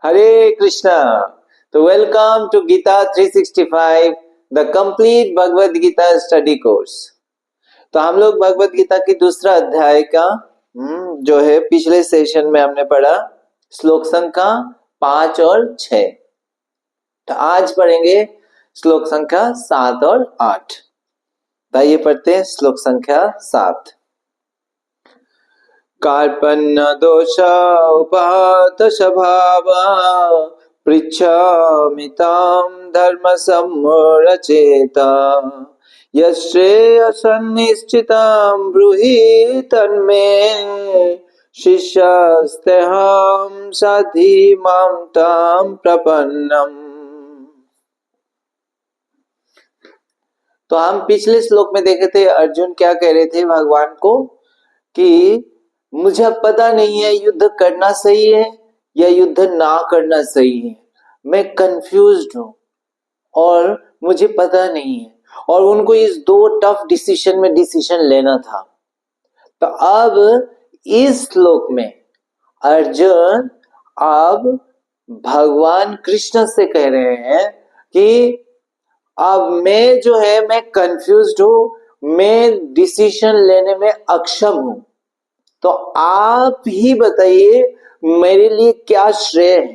Hare Krishna. So welcome to Gita 365, the complete Bhagavad Gita study course. तो हम लोग भगवत गीता की दूसरा अध्याय का जो है पिछले सेशन में हमने पढ़ा श्लोक संख्या 5 और 6। तो आज पढ़ेंगे श्लोक संख्या 7 और 8। तो आइए पढ़ते हैं श्लोक संख्या 7। कार्पण्य दोष उपहत स्वभावा पृच्छामि तां धर्म सम्मूढचेता यश्रेयसन्निश्चितं ब्रूहि तन्मे शिष्यस्तेऽहं साधि मां तां प्रपन्नम्। तो हम पिछले श्लोक में देखे थे अर्जुन क्या कह रहे थे भगवान को कि मुझे अब पता नहीं है युद्ध करना सही है या युद्ध ना करना सही है, मैं कंफ्यूज्ड हूं और मुझे पता नहीं है। और उनको इस दो टफ डिसीजन में डिसीजन लेना था। तो अब इस श्लोक में अर्जुन अब भगवान कृष्ण से कह रहे हैं कि अब मैं जो है मैं कंफ्यूज्ड हूं, मैं डिसीजन लेने में अक्षम हूं, तो आप ही बताइए मेरे लिए क्या श्रेय है।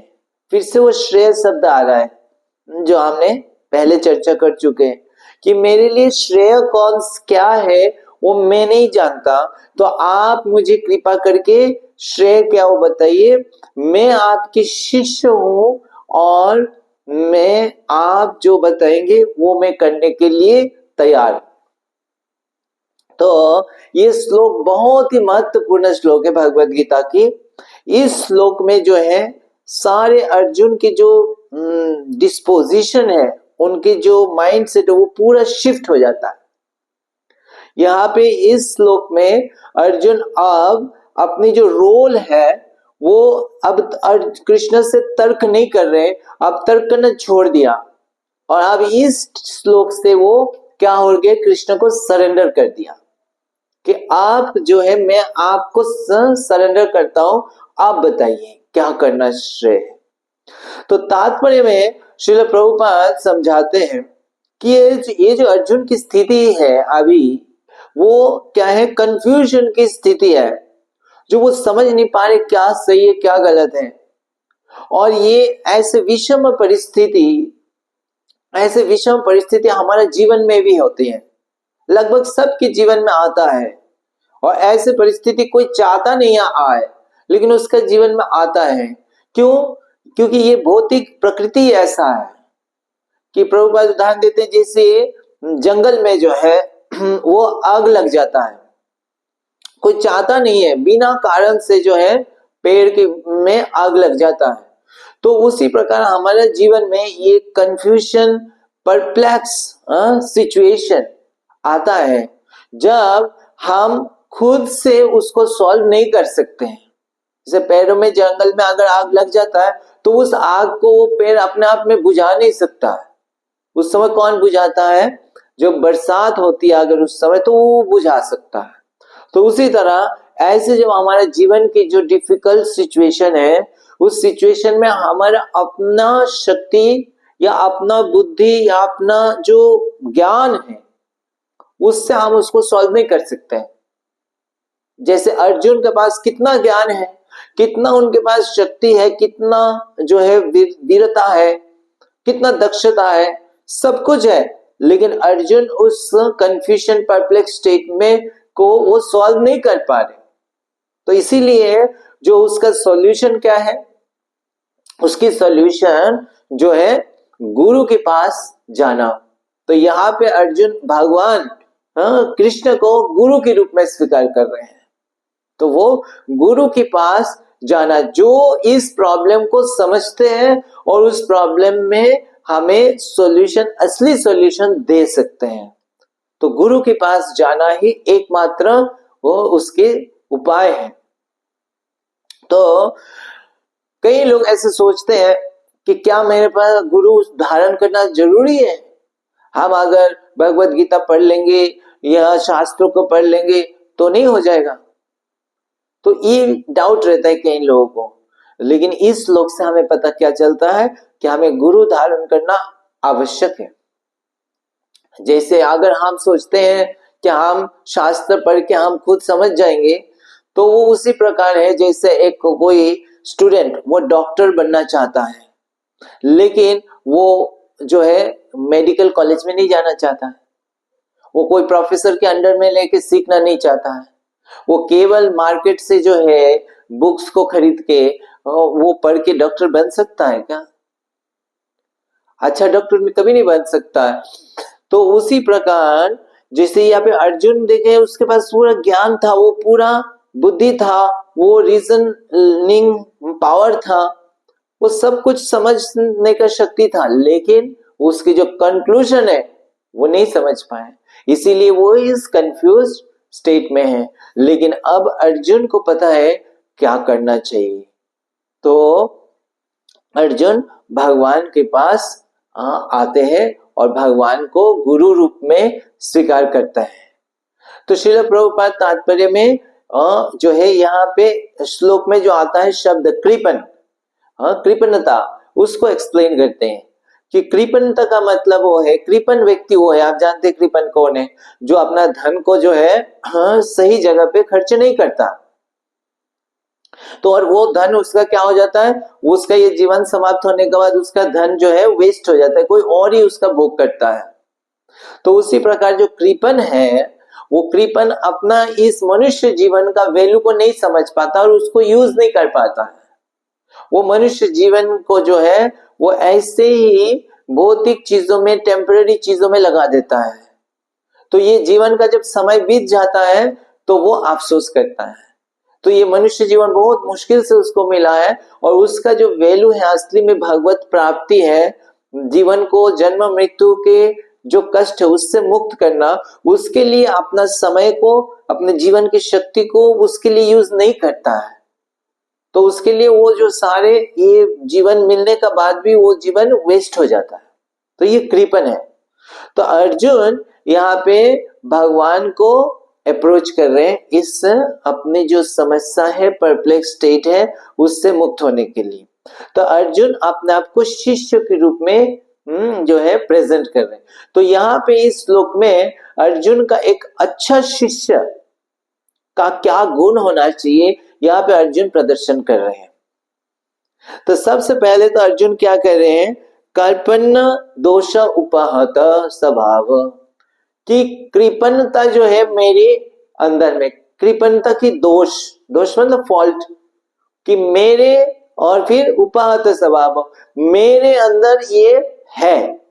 फिर से वो श्रेय शब्द आ रहा है जो हमने पहले चर्चा कर चुके हैं कि मेरे लिए श्रेय कौन क्या है वो मैं नहीं जानता, तो आप मुझे कृपा करके श्रेय क्या वो बताइए। मैं आपके शिष्य हूं और मैं आप जो बताएंगे वो मैं करने के लिए तैयार। तो ये श्लोक बहुत ही महत्वपूर्ण श्लोक है भगवत गीता की। इस श्लोक में जो है सारे अर्जुन के जो डिस्पोजिशन है, उनके जो माइंड सेट है वो पूरा शिफ्ट हो जाता है। यहाँ पे इस श्लोक में अर्जुन अब अपनी जो रोल है वो अब कृष्ण से तर्क नहीं कर रहे, अब तर्क करना छोड़ दिया और अब इस श्लोक से वो क्या हो गए, कृष्ण को सरेंडर कर दिया कि आप जो है मैं आपको सरेंडर करता हूं, आप बताइए क्या करना श्रेय है। तो तात्पर्य में श्रील प्रभुपाद समझाते हैं कि ये जो अर्जुन की स्थिति है अभी वो क्या है, कंफ्यूजन की स्थिति है, जो वो समझ नहीं पा रहे क्या सही है क्या गलत है। और ये ऐसे विषम परिस्थिति हमारे जीवन में भी होती है, लगभग सबके जीवन में आता है। और ऐसे परिस्थिति कोई चाहता नहीं आए लेकिन उसका जीवन में आता है। क्यों? क्योंकि ये भौतिक प्रकृति ऐसा है कि प्रभुपाद उदाहरण देते हैं जैसे जंगल में जो है वो आग लग जाता है, कोई चाहता नहीं है, बिना कारण से जो है पेड़ के में आग लग जाता है। तो उसी प्रकार हमारे जीवन में ये कंफ्यूजन परप्लेक्स सिचुएशन आता है जब हम खुद से उसको सॉल्व नहीं कर सकते हैं। जैसे पेड़ों में जंगल में अगर आग लग जाता है तो उस आग को वो पेड़ अपने आप में बुझा नहीं सकता है। उस समय कौन बुझाता है? जो बरसात होती है अगर उस समय तो वो बुझा सकता है। तो उसी तरह ऐसे जब हमारे जीवन की जो डिफिकल्ट सिचुएशन है उस सिचुएशन में हमारा अपना शक्ति या अपना बुद्धि या अपना जो ज्ञान है उससे हम उसको सॉल्व नहीं कर सकते हैं। जैसे अर्जुन के पास कितना ज्ञान है, कितना उनके पास शक्ति है, कितना जो है वीरता है, कितना दक्षता है, सब कुछ है, लेकिन अर्जुन उस कंफ्यूजन परप्लेक्स स्टेट में को वो सॉल्व नहीं कर पा रहे। तो इसीलिए जो उसका सॉल्यूशन क्या है, उसकी सॉल्यूशन जो है गुरु के पास जाना। तो यहाँ पे अर्जुन भगवान कृष्ण को गुरु के रूप में स्वीकार कर रहे हैं। तो वो गुरु के पास जाना जो इस प्रॉब्लम को समझते हैं और उस प्रॉब्लम में हमें सॉल्यूशन, असली सॉल्यूशन दे सकते हैं। तो गुरु के पास जाना ही एकमात्र वो उसके उपाय है। तो कई लोग ऐसे सोचते हैं कि क्या मेरे पास गुरु धारण करना जरूरी है? हम अगर भगवत गीता पढ़ लेंगे या शास्त्रों को पढ़ लेंगे तो नहीं हो जाएगा। तो ये डाउट रहता है कई लोगों को। लेकिन इस श्लोक से हमें पता क्या चलता है कि हमें गुरु धारण करना आवश्यक है। जैसे अगर हम सोचते हैं कि हम शास्त्र पढ़ के हम खुद समझ जाएंगे, तो वो उसी प्रकार है जैसे एक कोई स्टूडेंट वो डॉक्टर बनना चाहता है, लेकिन वो जो है मेडिकल कॉलेज में नहीं जाना चाहता है, वो कोई प्रोफेसर के अंडर में लेके सीखना नहीं चाहता है, वो केवल मार्केट से जो है बुक्स को खरीद के वो पढ़ के डॉक्टर बन सकता है क्या? अच्छा डॉक्टर कभी नहीं बन सकता है। तो उसी प्रकार जैसे यहाँ पे अर्जुन देखे, उसके पास पूरा ज्ञान था, वो पूरा बुद्धि था, वो रीजनिंग पावर था, वो सब कुछ समझने का शक्ति था, लेकिन उसकी जो कंक्लूजन है वो नहीं समझ पाए, इसीलिए वो इस कंफ्यूज स्टेट में है। लेकिन अब अर्जुन को पता है क्या करना चाहिए, तो अर्जुन भगवान के पास आते हैं और भगवान को गुरु रूप में स्वीकार करता है। तो श्रील प्रभुपाद तात्पर्य में जो है यहाँ पे श्लोक में जो आता है शब्द कृपण, कृपणता, उसको एक्सप्लेन करते हैं कि कृपणता का मतलब वो है, कृपण व्यक्ति वो है, आप जानते हैं कृपण कौन है, जो अपना धन को जो है सही जगह पे खर्च नहीं करता, तो और वो धन उसका क्या हो जाता है, उसका ये जीवन समाप्त होने के बाद उसका धन जो है वेस्ट हो जाता है, कोई और ही उसका भोग करता है। तो उसी प्रकार जो कृपण है, वो कृपण अपना इस मनुष्य जीवन का वैल्यू को नहीं समझ पाता और उसको यूज नहीं कर पाता है। वो मनुष्य जीवन को जो है वो ऐसे ही भौतिक चीजों में, टेम्पररी चीजों में लगा देता है। तो ये जीवन का जब समय बीत जाता है तो वो अफसोस करता है। तो ये मनुष्य जीवन बहुत मुश्किल से उसको मिला है, और उसका जो वैल्यू है असली में भगवत प्राप्ति है, जीवन को जन्म मृत्यु के जो कष्ट है उससे मुक्त करना, उसके लिए अपना समय को, अपने जीवन की शक्ति को उसके लिए यूज नहीं करता है। तो उसके लिए वो जो सारे ये जीवन मिलने का बाद भी वो जीवन वेस्ट हो जाता है। तो ये कृपण है। तो अर्जुन यहाँ पे भगवान को अप्रोच कर रहे हैं इस अपनी जो समस्या है, परप्लेक्स स्टेट है, उससे मुक्त होने के लिए। तो अर्जुन अपने आप को शिष्य के रूप में जो है प्रेजेंट कर रहे हैं। तो यहाँ पे इस श्लोक में अर्जुन का एक अच्छा शिष्य का क्या गुण होना चाहिए, यहाँ पे अर्जुन प्रदर्शन कर रहे हैं। तो सबसे पहले तो अर्जुन क्या कर रहे हैं, कल्पना दोष उपहत स्वभाव, कि कृपणता जो है मेरे अंदर में, कृपणता की दोष, दोष मतलब फॉल्ट, कि मेरे, और फिर उपहत स्वभाव, मेरे अंदर ये है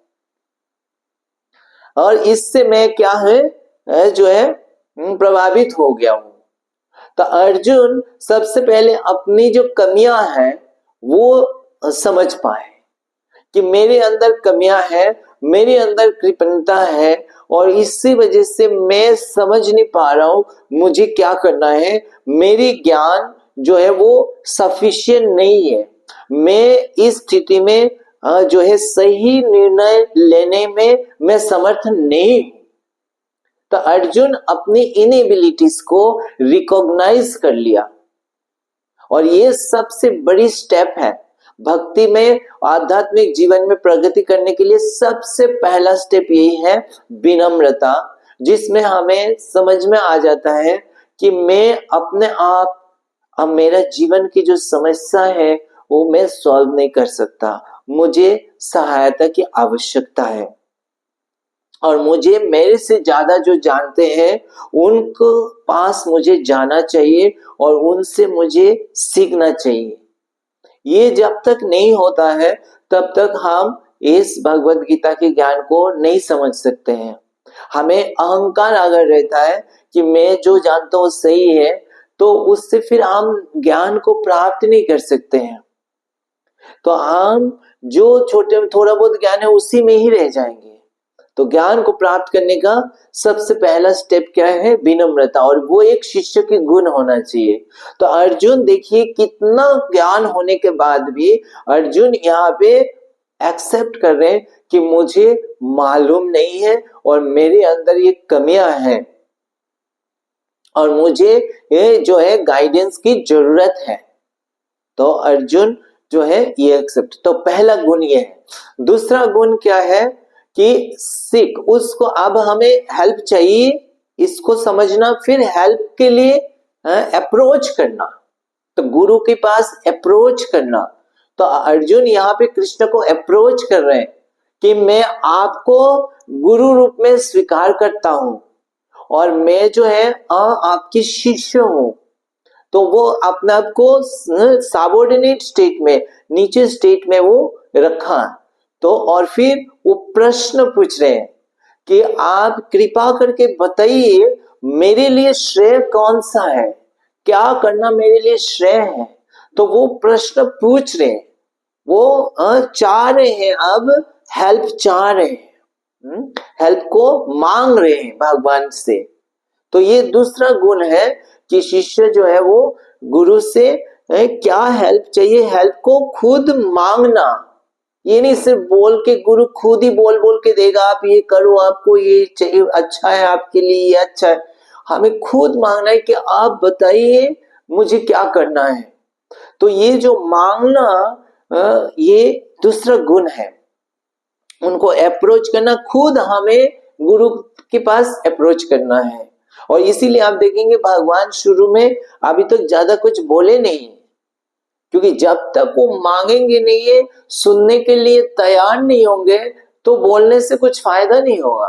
और इससे मैं क्या है जो है प्रभावित हो गया हूं। तो अर्जुन सबसे पहले अपनी जो कमियां हैं वो समझ पाए कि मेरे अंदर कमियां हैं, मेरे अंदर कृपणता है, और इसी वजह से मैं समझ नहीं पा रहा हूं मुझे क्या करना है, मेरी ज्ञान जो है वो सफिशिएंट नहीं है, मैं इस स्थिति में जो है सही निर्णय लेने में मैं समर्थ नहीं हूं। तो अर्जुन अपनी इनएबिलिटीज को रिकॉग्नाइज कर लिया, और ये सबसे बड़ी स्टेप है भक्ति में, आध्यात्मिक जीवन में प्रगति करने के लिए। सबसे पहला स्टेप यही है विनम्रता, जिसमें हमें समझ में आ जाता है कि मैं अपने आप, अब मेरा जीवन की जो समस्या है वो मैं सॉल्व नहीं कर सकता, मुझे सहायता की आवश्यकता है, और मुझे मेरे से ज्यादा जो जानते हैं उनको पास मुझे जाना चाहिए और उनसे मुझे सीखना चाहिए। ये जब तक नहीं होता है तब तक हम इस भगवत गीता के ज्ञान को नहीं समझ सकते हैं। हमें अहंकार अगर रहता है कि मैं जो जानता हूँ सही है, तो उससे फिर हम ज्ञान को प्राप्त नहीं कर सकते हैं। तो हम जो छोटे थोड़ा बहुत ज्ञान है उसी में ही रह जाएंगे। तो ज्ञान को प्राप्त करने का सबसे पहला स्टेप क्या है, विनम्रता, और वो एक शिष्य की गुण होना चाहिए। तो अर्जुन देखिए कितना ज्ञान होने के बाद भी अर्जुन यहाँ पे एक्सेप्ट कर रहे हैं कि मुझे मालूम नहीं है और मेरे अंदर ये कमियां हैं और मुझे ये जो है गाइडेंस की जरूरत है। तो अर्जुन जो है ये एक्सेप्ट, तो पहला गुण ये है। दूसरा गुण क्या है कि सीख, उसको अब हमें हेल्प चाहिए, इसको समझना, फिर हेल्प के लिए अप्रोच करना, तो गुरु के पास अप्रोच करना। तो अर्जुन यहाँ पे कृष्ण को अप्रोच कर रहे हैं कि मैं आपको गुरु रूप में स्वीकार करता हूं और मैं जो है आपकी शिष्य हूं। तो वो अपने आप को सबऑर्डिनेट स्टेट में, नीचे स्टेट में वो रखा। तो और फिर वो प्रश्न पूछ रहे हैं कि आप कृपा करके बताइए मेरे लिए श्रेय कौन सा है, क्या करना मेरे लिए श्रेय है। तो वो प्रश्न पूछ रहे हैं, वो चाह रहे हैं, अब हेल्प चाह रहे हैं, हेल्प को मांग रहे हैं भगवान से। तो ये दूसरा गुण है कि शिष्य जो है वो गुरु से क्या हेल्प चाहिए, हेल्प को खुद मांगना। ये नहीं सिर्फ बोल के, गुरु खुद ही बोल बोल के देगा आप ये करो, आपको ये चाहिए, अच्छा है आपके लिए, ये अच्छा है। हमें खुद मांगना है कि आप बताइए मुझे क्या करना है। तो ये जो मांगना ये दूसरा गुण है, उनको अप्रोच करना, खुद हमें गुरु के पास अप्रोच करना है। और इसीलिए आप देखेंगे भगवान शुरू में अभी तक ज्यादा कुछ बोले नहीं, क्योंकि जब तक वो मांगेंगे नहीं है, सुनने के लिए तैयार नहीं होंगे, तो बोलने से कुछ फायदा नहीं होगा।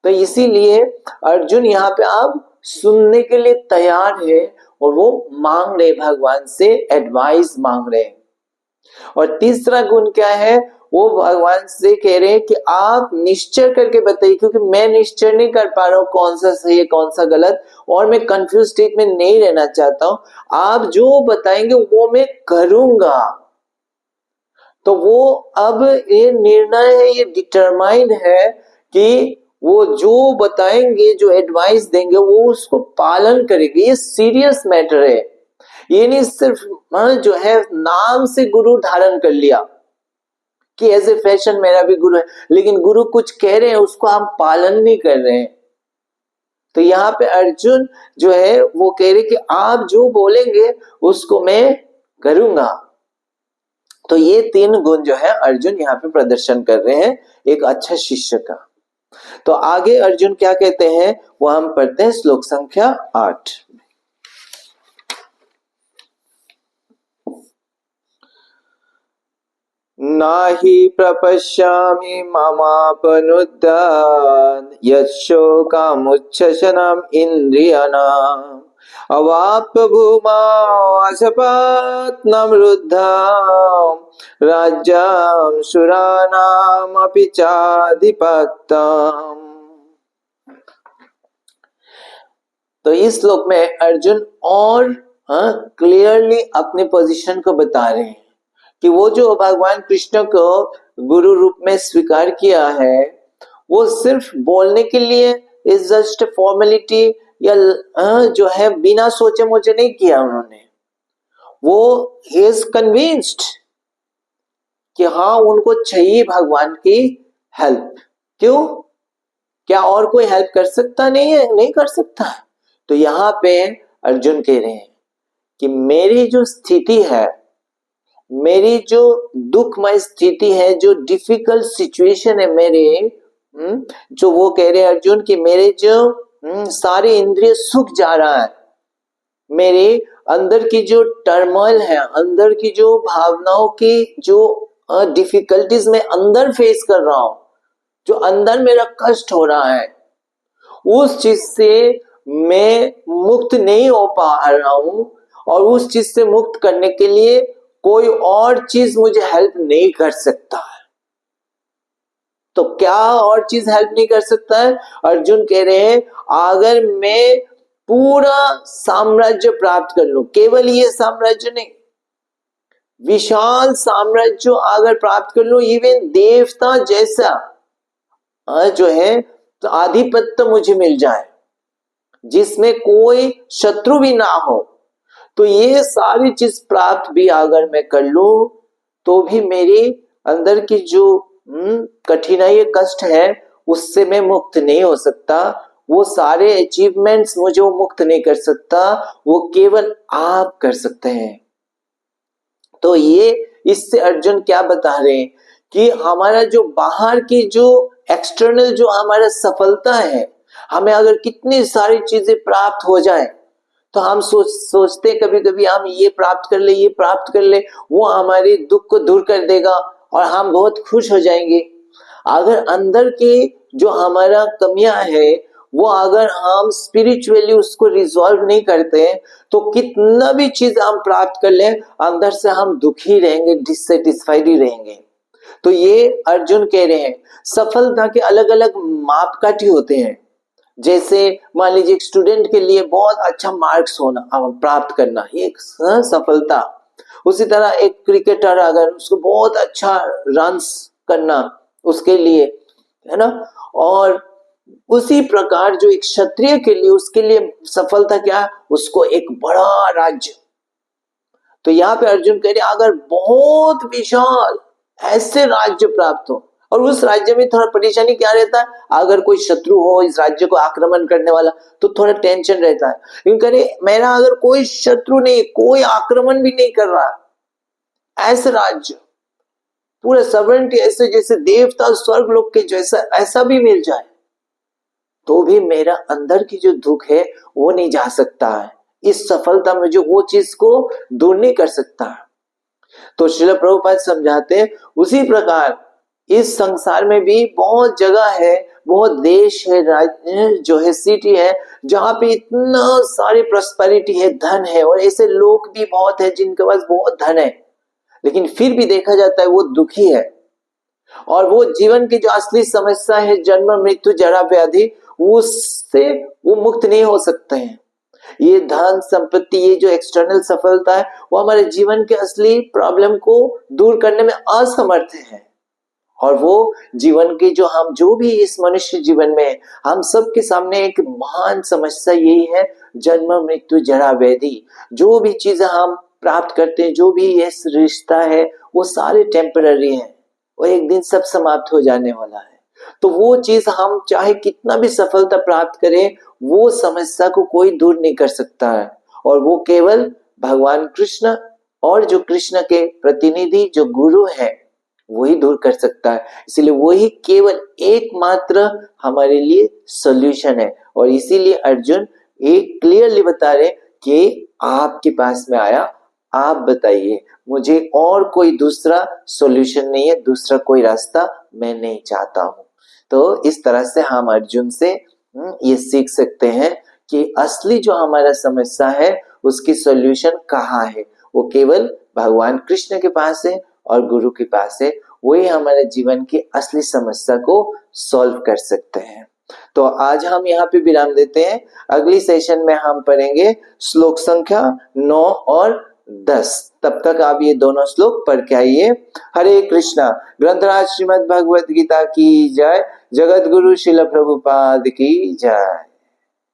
तो इसीलिए अर्जुन यहाँ पे अब सुनने के लिए तैयार है और वो मांग रहे, भगवान से एडवाइस मांग रहे। और तीसरा गुण क्या है, वो भगवान से कह रहे हैं कि आप निश्चय करके बताइए, क्योंकि मैं निश्चय नहीं कर पा रहा हूं कौन सा सही है कौन सा गलत, और मैं कंफ्यूज स्टेट में नहीं रहना चाहता हूं। आप जो बताएंगे वो मैं करूंगा। तो वो अब ये निर्णय है, ये डिटरमाइंड है कि वो जो बताएंगे, जो एडवाइस देंगे, वो उसको पालन करेंगे। ये सीरियस मैटर है। ये नहीं सिर्फ जो है नाम से गुरु धारण कर लिया कि एज ए फैशन मेरा भी गुरु है, लेकिन गुरु कुछ कह रहे हैं उसको हम पालन नहीं कर रहे हैं। तो यहाँ पे अर्जुन जो है वो कह रहे कि आप जो बोलेंगे उसको मैं करूंगा। तो ये तीन गुण जो है अर्जुन यहाँ पे प्रदर्शन कर रहे हैं एक अच्छा शिष्य का। तो आगे अर्जुन क्या कहते हैं वो हम पढ़ते हैं, श्लोक संख्या 8। नाहि प्रपश्यामि ममापनुद्यान् यच्छोकामुच्छशनम् इन्द्रियाणाम् अवाप्य भूमावसपात् न वृद्धाम् राज्याम् सुराणामपि चाधिपत्यम्। तो इस श्लोक में अर्जुन और क्लियरली अपने पोजीशन को बता रहे हैं कि वो जो भगवान कृष्ण को गुरु रूप में स्वीकार किया है, वो सिर्फ बोलने के लिए इज जस्ट फॉर्मेलिटी, या जो है बिना सोचे मुझे नहीं किया उन्होंने। वो ही इज कन्विंस्ड कि हाँ उनको चाहिए भगवान की हेल्प। क्यों? क्या और कोई हेल्प कर सकता नहीं है? नहीं कर सकता। तो यहाँ पे अर्जुन कह रहे हैं कि मेरी जो स्थिति है, मेरी जो दुखमय स्थिति है, जो डिफिकल्ट सिचुएशन है मेरे, जो वो कह रहे हैं अर्जुन कि मेरे जो सारे इंद्रिय सूख जा रहा है, मेरे अंदर की जो टर्मोइल है, अंदर की जो भावनाओं की जो डिफिकल्टीज में अंदर फेस कर रहा हूं, जो अंदर मेरा कष्ट हो रहा है, उस चीज से मैं मुक्त नहीं हो पा रहा हूं। और उस चीज से मुक्त करने के लिए कोई और चीज मुझे हेल्प नहीं कर सकता है। तो क्या और चीज हेल्प नहीं कर सकता है? अर्जुन कह रहे हैं अगर मैं पूरा साम्राज्य प्राप्त कर लूं, केवल ये साम्राज्य नहीं, विशाल साम्राज्य अगर प्राप्त कर लूं, इवन देवता जैसा जो है तो आधिपत्य मुझे मिल जाए, जिसमें कोई शत्रु भी ना हो, तो ये सारी चीज प्राप्त भी अगर मैं कर लूं, तो भी मेरे अंदर की जो कठिनाई कष्ट है उससे मैं मुक्त नहीं हो सकता। वो सारे अचीवमेंट्स मुझे वो मुक्त नहीं कर सकता, वो केवल आप कर सकते हैं। तो ये इससे अर्जुन क्या बता रहे हैं कि हमारा जो बाहर की जो एक्सटर्नल जो हमारा सफलता है, हमें अगर कितनी सारी चीजें प्राप्त हो जाए तो हम सोचते कभी कभी हम ये प्राप्त कर ले, ये प्राप्त कर ले, वो हमारे दुख को दूर कर देगा और हम बहुत खुश हो जाएंगे। अगर अंदर के जो हमारा कमियां है वो अगर हम स्पिरिचुअली उसको रिजॉल्व नहीं करते हैं तो कितना भी चीज हम प्राप्त कर लें अंदर से हम दुखी रहेंगे, डिससेटिस्फाइड ही रहेंगे। तो ये अर्जुन कह रहे हैं सफलता के अलग अलग मापकाठी होते हैं। जैसे मान लीजिए एक स्टूडेंट के लिए बहुत अच्छा मार्क्स होना प्राप्त करना ये एक सफलता। उसी तरह एक क्रिकेटर अगर उसको बहुत अच्छा रन्स करना उसके लिए, है ना। और उसी प्रकार जो एक क्षत्रिय के लिए उसके लिए सफलता क्या, उसको एक बड़ा राज्य। तो यहाँ पे अर्जुन कह रहे अगर बहुत विशाल ऐसे राज्य प्राप्त हो, और उस राज्य में थोड़ा परेशानी क्या रहता है, अगर कोई शत्रु हो इस राज्य को आक्रमण करने वाला तो थोड़ा टेंशन रहता है। क्योंकि कह मेरा अगर कोई शत्रु नहीं, कोई आक्रमण भी नहीं कर रहा, ऐसे राज्य पूरे सॉवरेंटी ऐसे जैसे देवता स्वर्ग लोक के जैसा ऐसा भी मिल जाए तो भी मेरा अंदर की जो दुख है वो नहीं जा सकता है, इस सफलता में जो वो चीज को दूर नहीं कर सकता। तो श्रील प्रभुपाद समझाते हैं उसी प्रकार इस संसार में भी बहुत जगह है, बहुत देश है, राज्य जो है, सिटी है जहां पे इतना सारी प्रॉस्पेरिटी है, धन है, और ऐसे लोग भी बहुत है जिनके पास बहुत धन है, लेकिन फिर भी देखा जाता है वो दुखी है और वो जीवन की जो असली समस्या है जन्म मृत्यु जरा व्याधि उससे वो मुक्त नहीं हो सकते हैं। ये धन संपत्ति ये जो एक्सटर्नल सफलता है वो हमारे जीवन के असली प्रॉब्लम को दूर करने में असमर्थ है। और वो जीवन के जो भी इस मनुष्य जीवन में हम सबके सामने एक महान समस्या यही है, जन्म मृत्यु जरा व्याधि। जो भी चीजें हम प्राप्त करते हैं, जो भी ये रिश्ता है वो सारे टेम्पररी हैं और एक दिन सब समाप्त हो जाने वाला है। तो वो चीज हम चाहे कितना भी सफलता प्राप्त करें वो समस्या को कोई दूर नहीं कर सकता है, और वो केवल भगवान कृष्ण और जो कृष्ण के प्रतिनिधि जो गुरु है वही दूर कर सकता है। इसलिए वही केवल एकमात्र हमारे लिए सॉल्यूशन है। और इसीलिए अर्जुन एक क्लियरली बता रहे कि आपके पास में आया, आप बताइए, मुझे और कोई दूसरा सॉल्यूशन नहीं है, दूसरा कोई रास्ता मैं नहीं चाहता हूं। तो इस तरह से हम अर्जुन से ये सीख सकते हैं कि असली जो हमारा समस्या है उसकी सॉल्यूशन कहाँ है, वो केवल भगवान कृष्ण के पास है और गुरु के पास है। वही हमारे जीवन की असली समस्या को सॉल्व कर सकते हैं। तो आज हम यहाँ पे विराम देते हैं। अगली सेशन में हम पढ़ेंगे श्लोक संख्या 9 और 10। तब तक आप ये दोनों श्लोक पढ़ के आइए। हरे कृष्णा। ग्रंथराज श्रीमद् भगवत गीता की जय। जगत गुरु श्रील प्रभुपाद की जय।